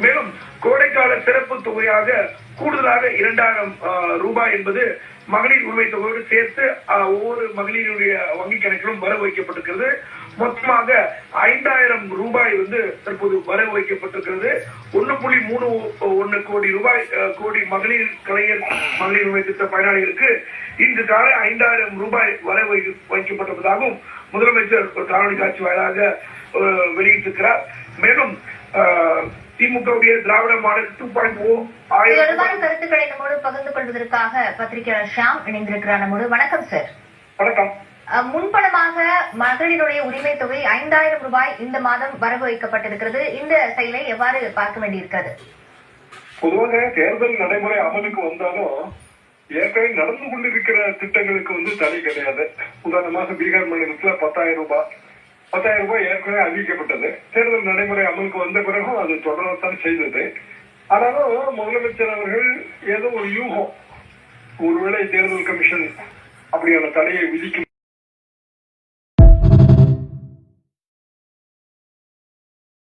மேலும் கோடைக்கால சிறப்பு தொகையாக கூடுதலாக 2000 ரூபாய் என்பது மகளிர் உரிமை தொகையோடு சேர்த்து ஒவ்வொரு மகளிருடைய வங்கி கணக்கிலும் வரவு வைக்கப்பட்டிருக்கிறது. மொத்தமாக 5000 ரூபாய் தற்போது வரவு வைக்கப்பட்டிருக்கிறது. 1.31 கோடி ரூபாய் மகளிர் கலைஞர் மகளிர் உரிமை திட்ட பயனாளிகளுக்கு இன்று காலை 5000 ரூபாய் வரவு வைக்கப்பட்டிருப்பதாகவும் முதலமைச்சர் காணொலி காட்சி வாயிலாக வெளியிட்டிருக்கிறார். மேலும் திமுகவுடைய திராவிட மாடல் 2.0 கருத்துக்களை நம்மோடு பகிர்ந்து கொள்வதற்காக பத்திரிகையாளர் ஷியாம் இணைந்திருக்கிறார் நம்மோடு. வணக்கம் சார். வணக்கம். முன்பணமாக மகளிருடைய உரிமை தொகை 5000 ரூபாய் இந்த மாதம் வரவு வைக்கப்பட்டிருக்கிறது. இந்த செயலை எவ்வாறு பார்க்க வேண்டியிருக்கிறது? பொதுவாக தேர்தல் நடைமுறை அமலுக்கு வந்தாலும் ஏற்கனவே நடந்து கொண்டிருக்கிற திட்டங்களுக்கு தடை கிடையாது. உதாரணமாக பீகார் மாநிலத்துல 10,000 ரூபாய் ஏற்கனவே அறிவிக்கப்பட்டது. தேர்தல் நடைமுறை அமலுக்கு வந்த பிறகும் அது தொடரத்தான் செய்தது. ஆனாலும் முதலமைச்சர் அவர்கள் ஏதோ ஒரு யூகம், ஒருவேளை தேர்தல் கமிஷன் அப்படியான தடையை விதிக்கும்